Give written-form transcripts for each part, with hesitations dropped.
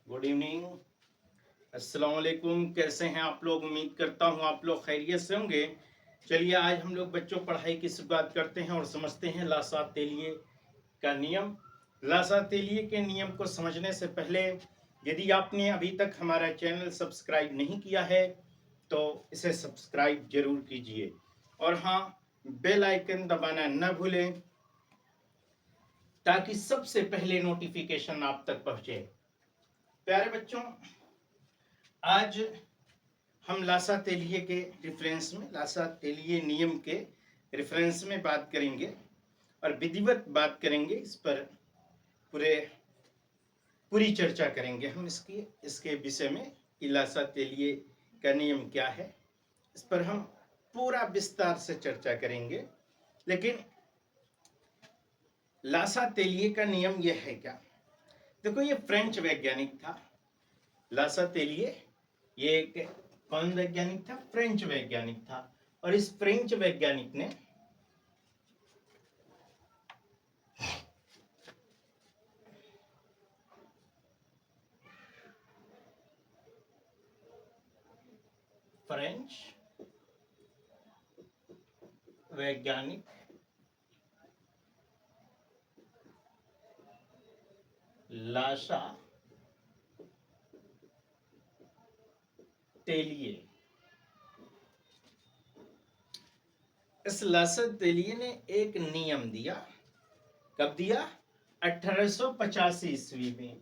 Good evening. अस्सलाम वालेकुम। कैसे हैं आप लोग? उम्मीद करता हूं आप लोग खैरियत से होंगे। चलिए आज हम लोग बच्चों पढ़ाई की शुरुआत करते हैं और समझते हैं लासा तेलिए का नियम। लासा तेलिए के नियम को समझने से पहले यदि आपने अभी तक हमारा चैनल सब्सक्राइब नहीं किया है तो इसे सब्सक्राइब जरूर कीजिए और हाँ, बेल आइकन दबाना न भूलें ताकि सबसे पहले नोटिफिकेशन आप तक पहुंचे। प्यारे बच्चों, आज हम लासा तेलिए के रेफरेंस में, लासा तेलिए नियम के रेफरेंस में बात करेंगे और विधिवत बात करेंगे। इस पर पूरी चर्चा करेंगे हम इसके विषय में कि लासा तेलिए का नियम क्या है। इस पर हम पूरा विस्तार से चर्चा करेंगे। लेकिन लासा तेलिए का नियम यह है क्या? देखो, ये फ्रेंच वैज्ञानिक था लासा तेलिए। ये एक कौन वैज्ञानिक था? फ्रेंच वैज्ञानिक था। और इस फ्रेंच वैज्ञानिक ने लासा तेलिए, इस लासा तेलिए ने एक नियम दिया। कब दिया? 1885 ईस्वी में।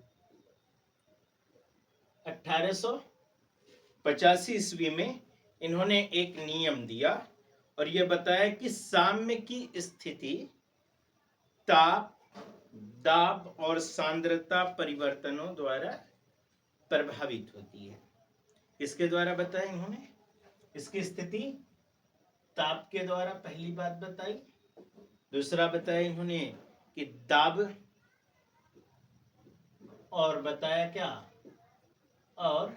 1885 ईस्वी में इन्होंने एक नियम दिया और यह बताया कि साम्य की स्थिति ताप, दाब और सांद्रता परिवर्तनों द्वारा प्रभावित होती है। किसके द्वारा बताया इन्होंने? इसकी स्थिति ताप के द्वारा, पहली बात बताई। दूसरा बताया इन्होंने कि दाब, और बताया क्या? और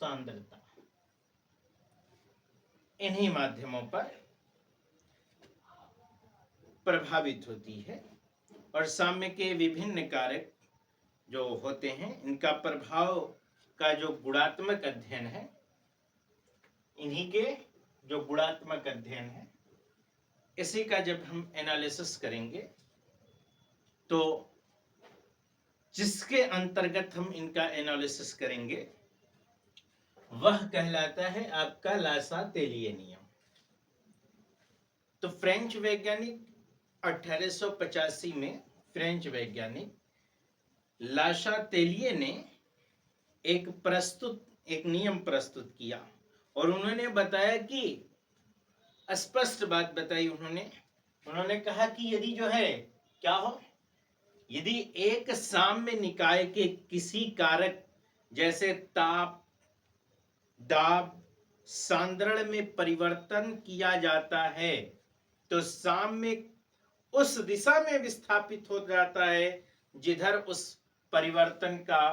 सांद्रता। इन्हीं माध्यमों पर प्रभावित होती है और साम्य के विभिन्न कारक जो होते हैं, इनका प्रभाव का जो गुणात्मक अध्ययन है, इन्हीं के जो गुणात्मक अध्ययन है, इसी का जब हम एनालिसिस करेंगे तो जिसके अंतर्गत हम इनका एनालिसिस करेंगे वह कहलाता है आपका लासा तेलिए नियम। तो फ्रेंच वैज्ञानिक 1885 में फ्रेंच वैज्ञानिक लासा तेलिए ने एक नियम प्रस्तुत किया और उन्होंने बताया कि स्पष्ट बात बताई। उन्होंने कहा कि यदि जो है क्या हो, यदि एक साम्य निकाय के किसी कारक जैसे ताप, दाब, सांद्रण में परिवर्तन किया जाता है तो साम्य उस दिशा में विस्थापित हो जाता है जिधर उस परिवर्तन का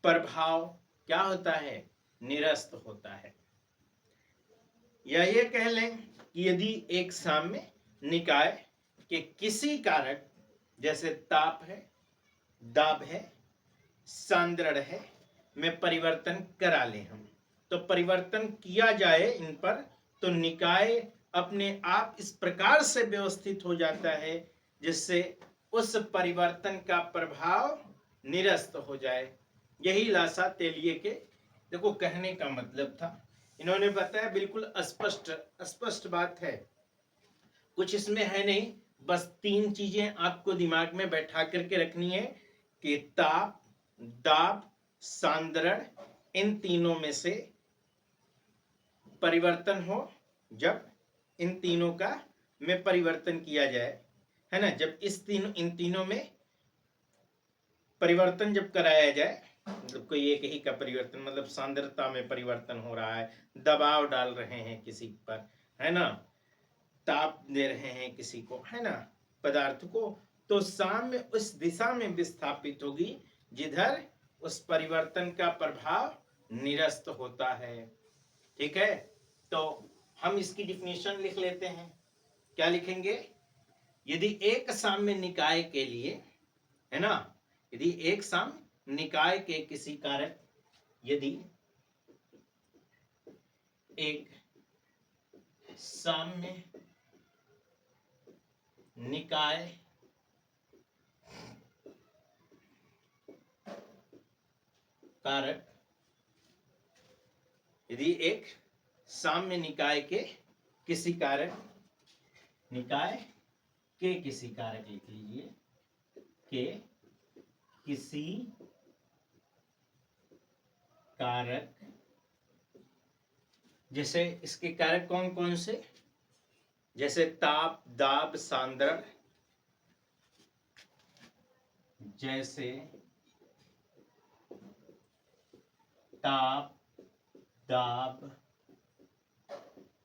प्रभाव क्या होता है? निरस्त होता है। या ये कह लें कि यदि एक साम्य निकाय के किसी कारक जैसे ताप है, दाब है, सांद्रण है में परिवर्तन करा लें हम, तो परिवर्तन किया जाए इन पर, तो निकाय अपने आप इस प्रकार से व्यवस्थित हो जाता है जिससे उस परिवर्तन का प्रभाव निरस्त हो जाए। यही लासा तेलिए के देखो कहने का मतलब था। इन्होंने बताया, बिल्कुल स्पष्ट बात है, कुछ इसमें है नहीं। बस तीन चीजें आपको दिमाग में बैठा करके रखनी है कि ताप, दाब, सांद्रण, इन तीनों में से परिवर्तन हो जब इन तीनों का में परिवर्तन किया जाए, है ना, जब इन तीनों में परिवर्तन जब कराया जाए, मतलब कोई एक ही का परिवर्तन, मतलब सांद्रता में परिवर्तन हो रहा है, दबाव डाल रहे हैं किसी पर, है ना, ताप दे रहे हैं किसी को, है ना, पदार्थ को, तो साम्य उस दिशा में विस्थापित होगी जिधर उस परिवर्तन का प्रभाव निरस्त होता है। ठीक है, तो हम इसकी डिफिनेशन लिख लेते हैं। क्या लिखेंगे? यदि एक साम्य निकाय के लिए, है ना, यदि एक साम्य निकाय के किसी कारक, यदि एक साम्य निकाय कारक, यदि एक साम्य निकाय के किसी कारक, निकाय के किसी कारक लिख लीजिए, के किसी कारक, जैसे इसके कारक कौन कौन से, जैसे ताप, दाब, सांद्रण, जैसे ताप, दाब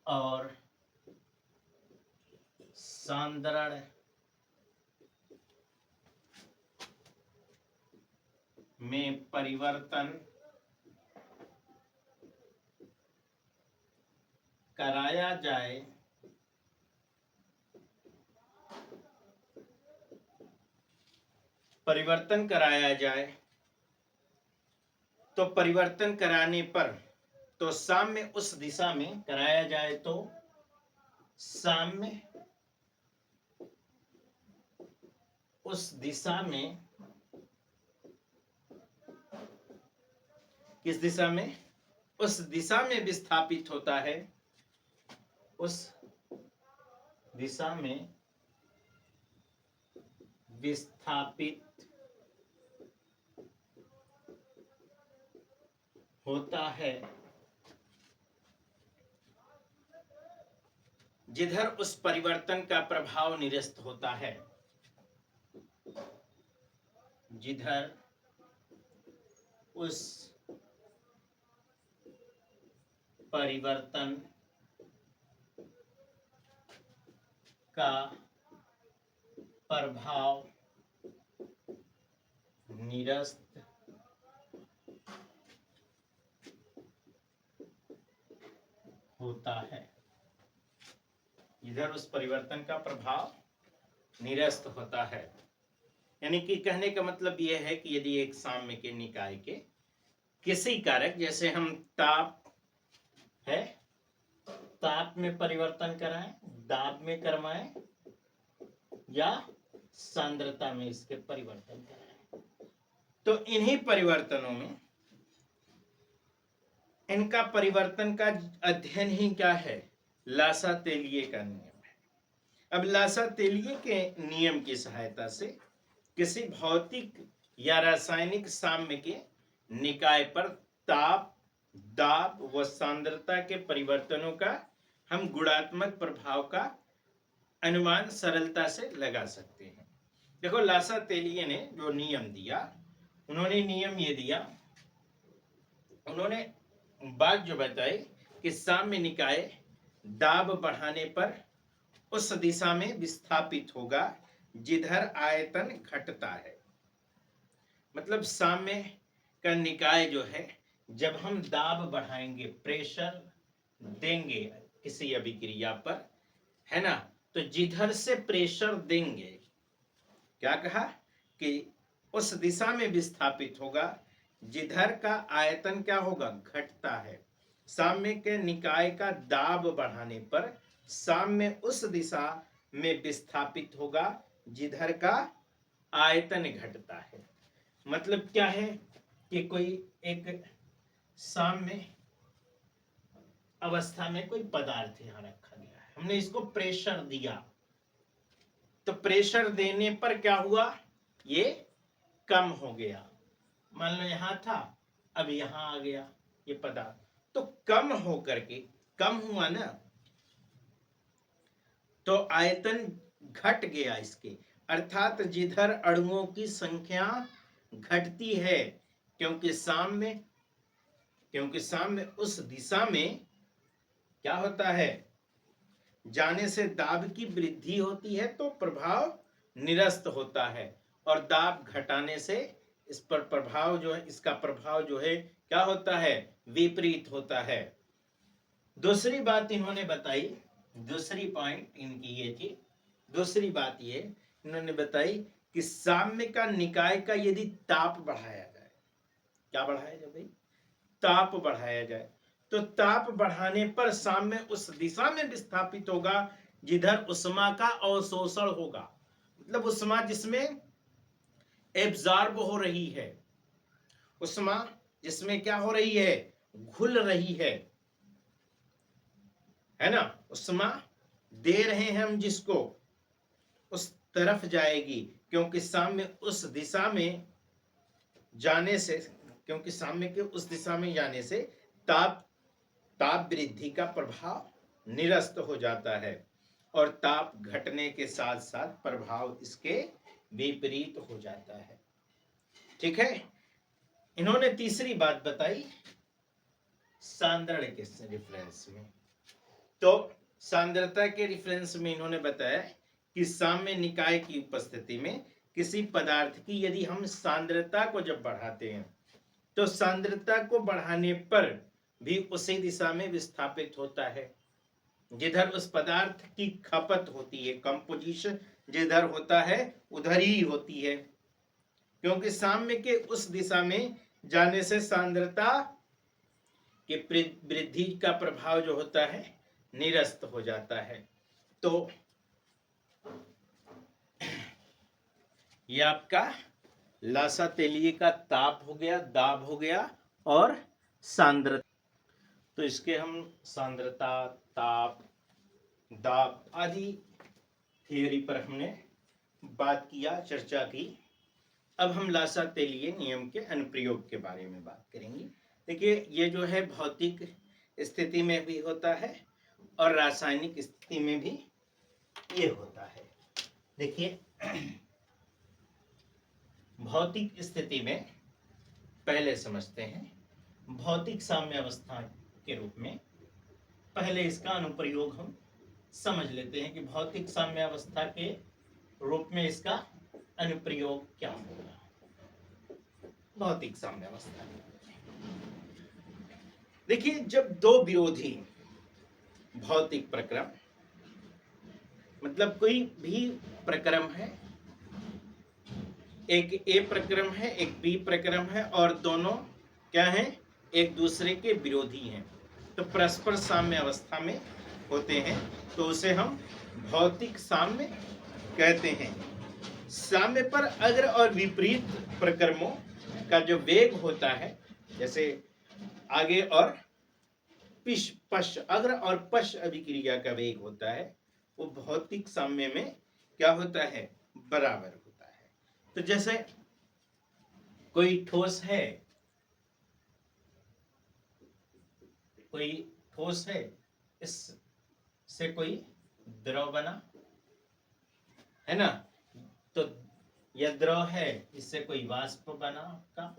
और सांद्रण में परिवर्तन कराया जाए, परिवर्तन कराया जाए, तो परिवर्तन कराने पर, तो साम्य उस दिशा में कराया जाए, तो साम्य उस दिशा में, किस दिशा में, उस दिशा में विस्थापित होता है, उस दिशा में विस्थापित होता है, जिधर उस परिवर्तन का प्रभाव निरस्त होता है, जिधर उस परिवर्तन का प्रभाव निरस्त होता है, इधर उस परिवर्तन का प्रभाव निरस्त होता है। यानी कि कहने का मतलब यह है कि यदि एक साम्य के निकाय के किसी कारक, जैसे हम ताप है, ताप में परिवर्तन कराएं, दाब में करवाएं, या सांद्रता में इसके परिवर्तन कराएं, तो इन्हीं परिवर्तनों में, इनका परिवर्तन का अध्ययन ही क्या है, लासा-तेलिए का नियम है। अब लासा-तेलिए के नियम की सहायता से किसी भौतिक या रासायनिक साम्य के निकाय पर ताप, दाब व सांद्रता के परिवर्तनों का हम गुणात्मक प्रभाव का अनुमान सरलता से लगा सकते हैं। देखो, लासा-तेलिए ने जो नियम दिया, उन्होंने नियम ये दिया, उन्होंने बात जो बताई कि साम्य निकाय दाब बढ़ाने पर उस दिशा में विस्थापित होगा जिधर आयतन घटता है। मतलब साम्य का निकाय जो है, जब हम दाब बढ़ाएंगे, प्रेशर देंगे किसी अभिक्रिया पर, है ना, तो जिधर से प्रेशर देंगे, क्या कहा कि उस दिशा में विस्थापित होगा जिधर का आयतन क्या होगा, घटता है। साम्य के निकाय का दाब बढ़ाने पर साम्य उस दिशा में विस्थापित होगा जिधर का आयतन घटता है। मतलब क्या है कि कोई एक साम्य अवस्था में कोई पदार्थ यहां रखा गया है, हमने इसको प्रेशर दिया, तो प्रेशर देने पर क्या हुआ, ये कम हो गया। मान लो यहां था, अब यहां आ गया ये पदार्थ, तो कम होकर के, कम हुआ ना, तो आयतन घट गया इसके, अर्थात जिधर अणुओं की संख्या घटती है, क्योंकि साम्य उस दिशा में क्या होता है, जाने से दाब की वृद्धि होती है, तो प्रभाव निरस्त होता है, और दाब घटाने से इस पर प्रभाव जो है, इसका प्रभाव जो है क्या होता है, विपरीत होता है। दूसरी बात इन्होंने बताई, दूसरी पॉइंट इनकी ये थी दूसरी बात ये इन्होंने बताई कि साम्य का निकाय का यदि ताप बढ़ाया जाए, क्या बढ़ाया जाए भाई, ताप बढ़ाया जाए, तो ताप बढ़ाने पर साम्य उस दिशा में विस्थापित होगा जिधर उष्मा का अवशोषण होगा। मतलब उष्मा जिसमें एब्जॉर्ब हो रही है, उष्मा जिसमें क्या हो रही है, घुल रही है ना, उष्मा दे रहे हैं हम जिसको, उस तरफ जाएगी, क्योंकि साम्य उस दिशा में जाने से, क्योंकि साम्य के उस दिशा में जाने से ताप ताप वृद्धि का प्रभाव निरस्त हो जाता है और ताप घटने के साथ साथ प्रभाव इसके विपरीत हो जाता है। ठीक है। इन्होंने तीसरी बात बताई सांद्रण के रेफरेंस में। तो सांद्रता के रेफरेंस में इन्होंने बताया कि साम्य निकाय की उपस्थिति में किसी पदार्थ की यदि हम सांद्रता को जब बढ़ाते हैं तो सांद्रता को बढ़ाने पर भी उसी दिशा में विस्थापित होता है जिधर उस पदार्थ की खपत होती है, कंपोजिशन जिधर होता है उधर ही होती है, क्योंकि साम्य के उस दिशा में जाने से सांद्रता के वृद्धि का प्रभाव जो होता है निरस्त हो जाता है। तो ये आपका लासा तेलिए का ताप हो गया, दाब हो गया और सांद्रता। तो इसके हम सांद्रता, ताप, दाब आदि थियोरी पर हमने बात किया, चर्चा की। अब हम लासा तेलिए नियम के अनुप्रयोग के बारे में बात करेंगे। देखिए ये जो है भौतिक स्थिति में भी होता है और रासायनिक स्थिति में भी ये होता है। देखिए भौतिक स्थिति में पहले समझते हैं भौतिक साम्यावस्था के रूप में। पहले इसका अनुप्रयोग हम समझ लेते हैं कि भौतिक साम्यावस्था के रूप में इसका अनुप्रयोग क्या होगा। भौतिक साम्यावस्था, देखिए जब दो विरोधी भौतिक प्रक्रम, मतलब कोई भी प्रक्रम है, एक ए प्रक्रम है एक बी प्रक्रम है और दोनों क्या हैं, एक दूसरे के विरोधी हैं, तो परस्पर साम्य अवस्था में होते हैं, तो उसे हम भौतिक साम्य कहते हैं। साम्य पर अग्र और विपरीत प्रक्रमों का जो वेग होता है, जैसे आगे और पश्च, अग्र और पश्च अभिक्रिया का वेग होता है, वो भौतिक साम्य में क्या होता है, बराबर होता है। तो जैसे कोई ठोस है, कोई ठोस है, इससे कोई द्रव बना है ना, तो यह द्रव है, इससे कोई वाष्प बना का,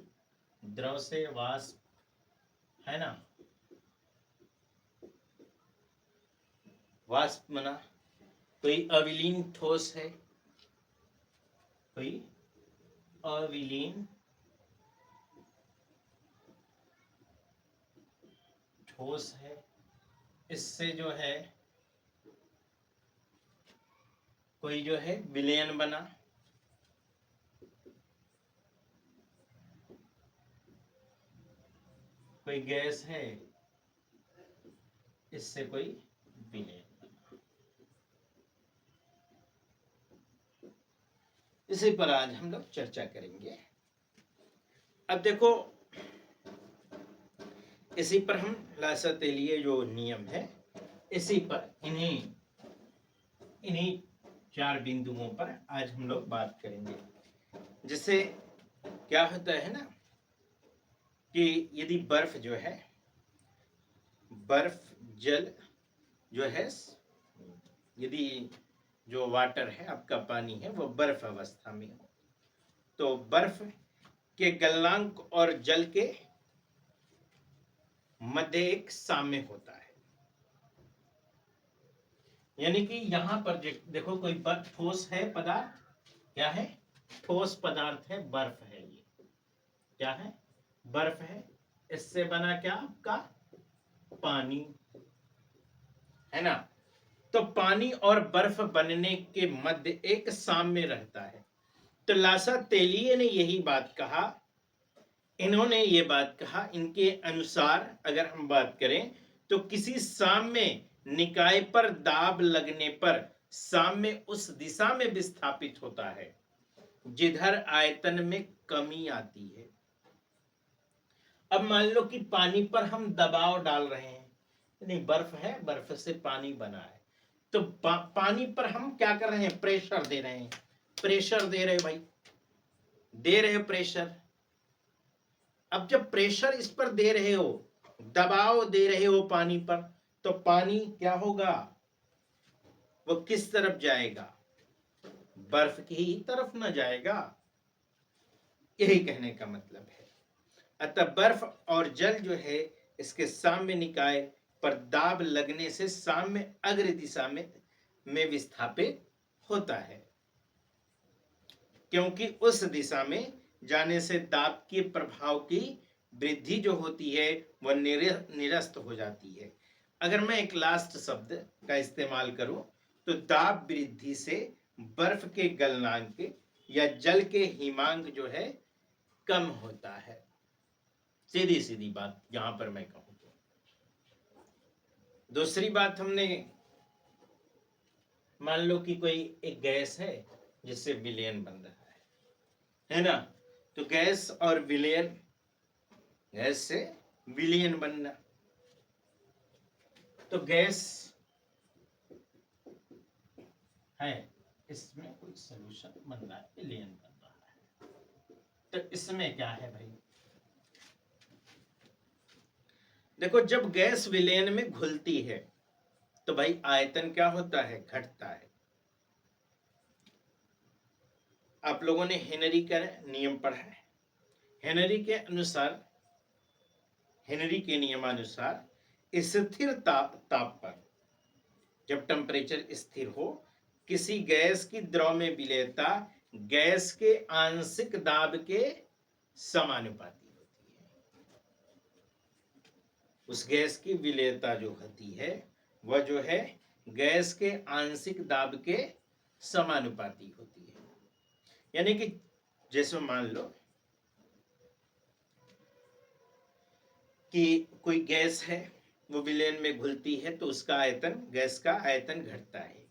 द्रव से वाष्प है ना, वाष्प बना। कोई अविलीन ठोस है, कोई अविलीन ठोस है, इससे जो है कोई जो है विलयन बना। कोई गैस है, इससे कोई विलयन बना। इसी पर आज हम लोग चर्चा करेंगे। अब देखो इसी पर हम लासा तेलिए जो नियम है, इसी पर इन्हीं 4 बिंदुओं पर आज हम लोग बात करेंगे। जिससे क्या होता है ना कि यदि बर्फ जो है, बर्फ जल जो है, यदि जो वाटर है आपका पानी है वो बर्फ अवस्था में हो, तो बर्फ के गलनांक और जल के मध्य एक साम्य होता है। यानी कि यहां पर देखो कोई ठोस है पदार्थ, क्या है, ठोस पदार्थ है, बर्फ है, ये क्या है, बर्फ है, इससे बना क्या आपका पानी है ना। तो पानी और बर्फ बनने के मध्य एक साम्य रहता है। तो लासा तेलीय ने यही बात कहा, इन्होंने ये बात कहा, इनके अनुसार अगर हम बात करें तो किसी साम्य निकाय पर दाब लगने पर साम्य उस दिशा में विस्थापित होता है जिधर आयतन में कमी आती है। अब मान लो कि पानी पर हम दबाव डाल रहे हैं, नहीं बर्फ है, बर्फ से पानी बना है, तो पानी पर हम क्या कर रहे हैं, प्रेशर दे रहे हैं, प्रेशर दे रहे भाई, दे रहे प्रेशर। अब जब प्रेशर इस पर दे रहे हो, दबाव दे रहे हो पानी पर, तो पानी क्या होगा, वो किस तरफ जाएगा, बर्फ की ही तरफ ना जाएगा। यही कहने का मतलब है। अतः बर्फ और जल जो है इसके साम्य निकाय पर दाब लगने से साम्य अग्र दिशा में विस्थापित होता है, क्योंकि उस दिशा में जाने से दाब के प्रभाव की वृद्धि जो होती है वह निरस्त हो जाती है। अगर मैं एक लास्ट शब्द का इस्तेमाल करूं तो दाब वृद्धि से बर्फ के गलनांक या जल के हिमांक जो है कम होता है। सीधी सीधी बात यहां पर मैं कहूं तो। दूसरी बात, हमने मान लो कि कोई एक गैस है जिससे विलयन बन रहा है ना, तो गैस और विलयन, गैस से विलयन बनना, तो गैस है, इसमें कोई सॉल्यूशन बन रहा है, विलयन बन रहा है, तो इसमें क्या है भाई, देखो जब गैस विलयन में घुलती है तो भाई आयतन क्या होता है, घटता है। आप लोगों ने हेनरी का नियम पढ़ा है। हेनरी के अनुसार, हेनरी के नियमानुसार स्थिर ताप पर, जब टेम्परेचर स्थिर हो, किसी गैस की द्रव में विलेयता गैस के आंशिक दाब के समानुपाती होती है। उस गैस की विलेयता जो होती है वह जो है गैस के आंशिक दाब के समानुपाती होती है। यानी कि जैसे मान लो कि कोई गैस है, वो विलयन में घुलती है तो उसका आयतन, गैस का आयतन घटता है।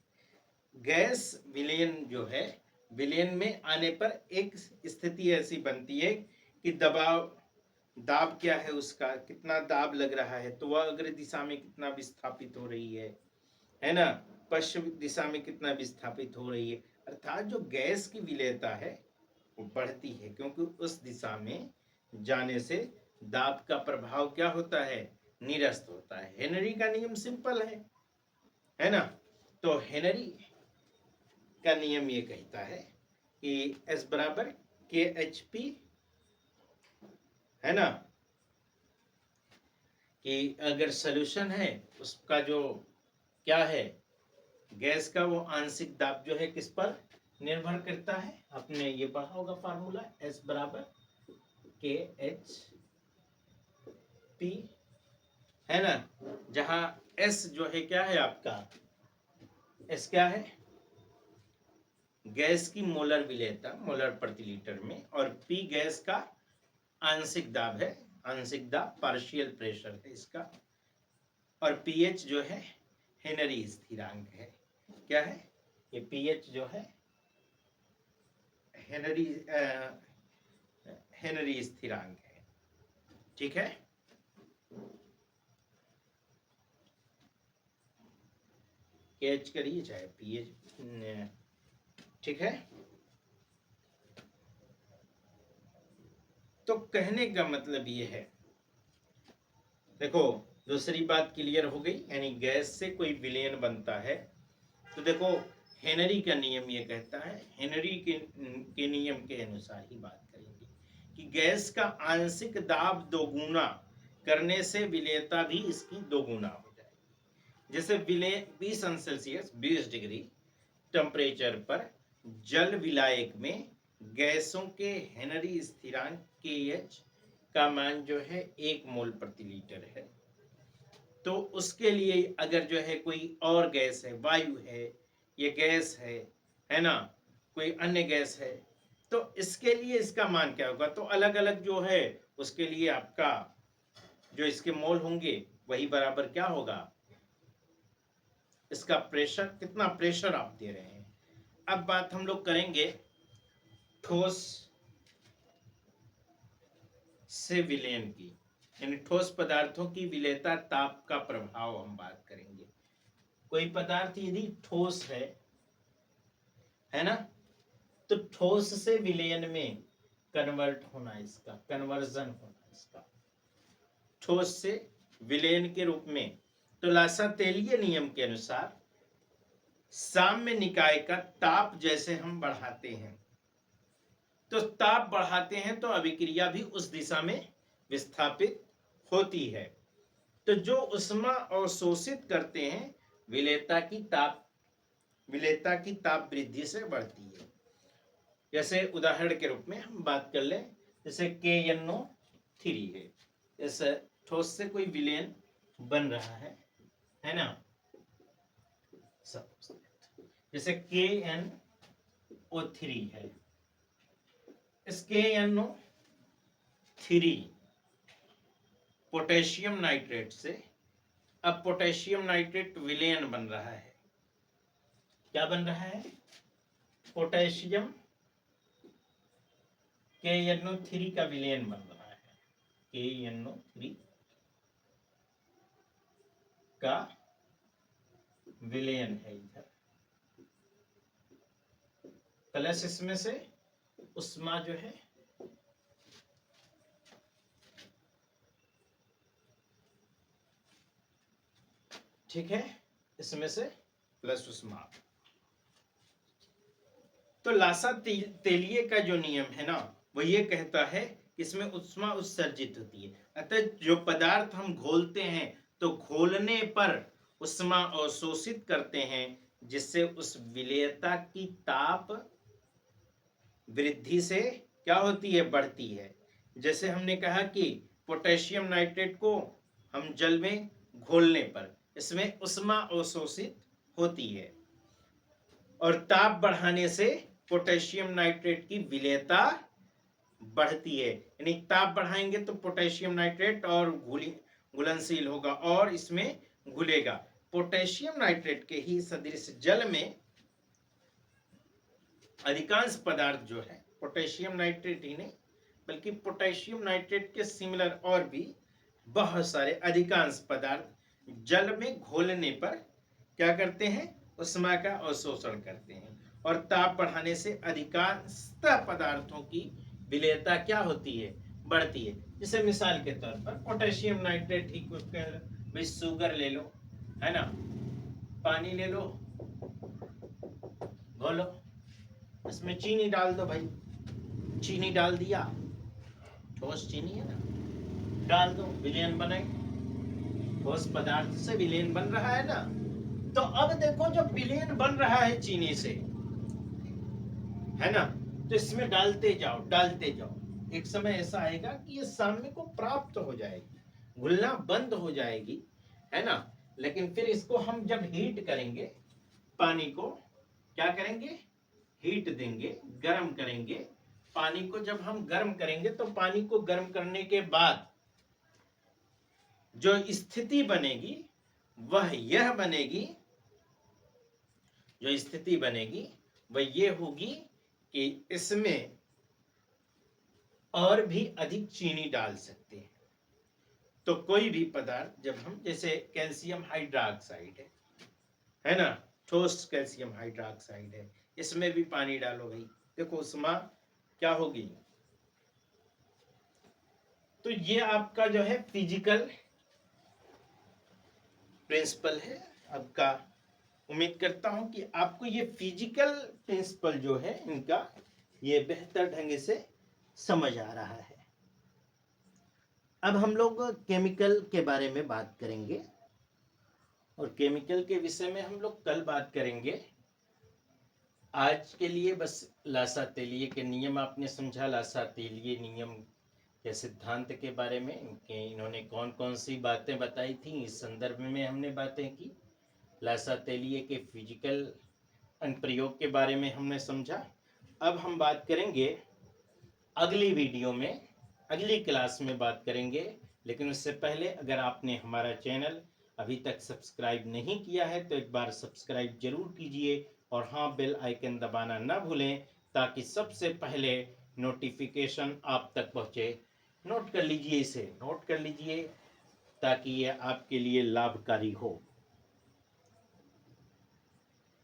गैस विलयन जो है, विलयन में आने पर एक स्थिति ऐसी बनती है कि दबाव, दाब क्या है उसका, कितना दाब लग रहा है, तो वह अग्र दिशा में कितना विस्थापित हो रही है ना, पश्चिम दिशा में कितना विस्थापित हो रही है। अर्थात जो गैस की विलेयता है वो बढ़ती है, क्योंकि उस दिशा में जाने से दाब का प्रभाव क्या होता है, निरस्त होता है। हेनरी का नियम सिंपल है ना। तो हेनरी का नियम ये कहता है कि S बराबर KHP, है ना, कि अगर सॉल्यूशन है उसका जो क्या है, गैस का वो आंशिक दाब जो है किस पर निर्भर करता है, आपने ये पढ़ा होगा फार्मूला, S बराबर KHP, है ना, जहां S जो है क्या है आपका, S क्या है, गैस की मोलर विलेयता, मोलर प्रति लीटर में, और P गैस का आंशिक दाब है, आंशिक दाब पार्शियल प्रेशर है इसका, और pH जो है हेनरी स्थिरांक है। क्या है ये pH जो है, हेनरी स्थिरांक है। ठीक है, KH करिए चाहे pH, ठीक है। तो कहने का मतलब ये है, देखो दूसरी बात क्लियर हो गई, यानी गैस से कोई विलयन बनता है तो देखो हेनरी का नियम ये कहता है, हेनरी के नियम के अनुसार ही बात करेंगे कि गैस का आंशिक दाब दोगुना करने से विलेयता भी इसकी दोगुना हो जाएगी। जैसे विलय 20 20 डिग्री टेम्परेचर पर जल विलायक में गैसों के हेनरी स्थिरांक KH का मान जो है 1 मोल प्रति लीटर है, तो उसके लिए अगर जो है कोई और गैस है, वायु है, ये गैस है ना, कोई अन्य गैस है, तो इसके लिए इसका मान क्या होगा? तो अलग अलग जो है उसके लिए आपका जो इसके मोल होंगे वही बराबर क्या होगा? इसका प्रेशर, कितना प्रेशर आप दे रहे हैं। अब बात हम लोग करेंगे ठोस से विलयन की, यानी ठोस पदार्थों की विलेयता ताप का प्रभाव हम बात करेंगे। कोई पदार्थ यदि ठोस है ना, तो ठोस से विलयन में कन्वर्ट होना, इसका कन्वर्जन होना, इसका ठोस से विलयन के रूप में। तो लासातेलिय नियम के अनुसार साम्य निकाय का ताप जैसे हम बढ़ाते हैं, तो ताप बढ़ाते हैं तो अभिक्रिया भी उस दिशा में विस्थापित होती है। तो जो उष्मा अवशोषित करते हैं विलेयता की ताप वृद्धि से बढ़ती है। जैसे उदाहरण के रूप में हम बात कर लें, जैसे KNO3 है, जैसे ठोस से कोई विलयन बन रहा है ना, जैसे KNO3 है, इस KNO3 पोटेशियम नाइट्रेट से अब पोटेशियम नाइट्रेट विलयन बन रहा है। क्या बन रहा है? पोटेशियम KNO3 का विलयन बन रहा है। KNO3 का विलयन है इधर, प्लस इसमें से उष्मा जो है ठीक है, इसमें से प्लस उष्मा। तो लासातेलिय का जो नियम है ना, वो ये कहता है कि इसमें उष्मा उत्सर्जित होती है। अतः जो पदार्थ हम घोलते हैं तो घोलने पर उष्मा अवशोषित करते हैं, जिससे उस विलेयता की ताप वृद्धि से क्या होती है? बढ़ती है। जैसे हमने कहा कि पोटेशियम नाइट्रेट को हम जल में घोलने पर इसमें उष्मा अवशोषित होती है, और ताप बढ़ाने से पोटेशियम नाइट्रेट की विलेयता बढ़ती है। यानी ताप बढ़ाएंगे तो पोटेशियम नाइट्रेट और घुलनशील होगा और इसमें घुलेगा। पोटेशियम नाइट्रेट के ही सदृश जल में अधिकांश पदार्थ जो है, पोटेशियम नाइट्रेट ही नहीं बल्कि पोटेशियम नाइट्रेट के सिमिलर और भी बहुत सारे अधिकांश पदार्थ जल में घोलने पर क्या करते हैं? उष्मा का अवशोषण करते हैं, और ताप बढ़ाने से अधिकांशतः पदार्थों की विलेयता क्या होती है? बढ़ती है। जैसे मिसाल के तौर पर पोटेशियम नाइट्रेट ही कुछ भाई शुगर ले लो, है ना, पानी ले लो, घोलो, इसमें चीनी डाल दो भाई, चीनी डाल दिया, ठोस चीनी है ना, डाल दो, विलयन बने, ठोस पदार्थ से विलयन बन रहा है ना। तो अब देखो जो विलयन बन रहा है चीनी से, है ना, तो इसमें डालते जाओ, एक समय ऐसा आएगा कि ये साम्य को प्राप्त हो जाएगी, घुलना बंद हो जाएगी, है ना। लेकिन फिर इसको हम जब हीट करेंगे, पानी को क्या करेंगे? हीट देंगे, गर्म करेंगे। पानी को जब हम गर्म करेंगे तो पानी को गर्म करने के बाद जो स्थिति बनेगी वह यह बनेगी, जो स्थिति बनेगी वह ये होगी कि इसमें और भी अधिक चीनी डाल सकते हैं। तो कोई भी पदार्थ जब हम, जैसे कैल्शियम हाइड्रोक्साइड है ना, ठोस कैल्शियम हाइड्रोक्साइड है, इसमें भी पानी डालो भाई, देखो उष्मा क्या होगी। तो ये आपका जो है फिजिकल प्रिंसिपल है आपका। उम्मीद करता हूं कि आपको ये फिजिकल प्रिंसिपल जो है इनका ये बेहतर ढंग से समझ आ रहा है। अब हम लोग केमिकल के बारे में बात करेंगे, और केमिकल के विषय में हम लोग कल बात करेंगे। आज के लिए बस लासातेलिय के नियम आपने समझा, लासातेलिय नियम के सिद्धांत के बारे में, कि इन्होंने कौन कौन सी बातें बताई थी, इस संदर्भ में हमने बातें की। लासा तेलिए के फिजिकल अनुप्रयोग के बारे में हमने समझा। अब हम बात करेंगे अगली वीडियो में, अगली क्लास में बात करेंगे। लेकिन उससे पहले अगर आपने हमारा चैनल अभी तक सब्सक्राइब नहीं किया है तो एक बार सब्सक्राइब जरूर कीजिए, और हाँ, बेल आइकन दबाना ना भूलें ताकि सबसे पहले नोटिफिकेशन आप तक पहुँचे। नोट कर लीजिए, इसे नोट कर लीजिए ताकि ये आपके लिए लाभकारी हो।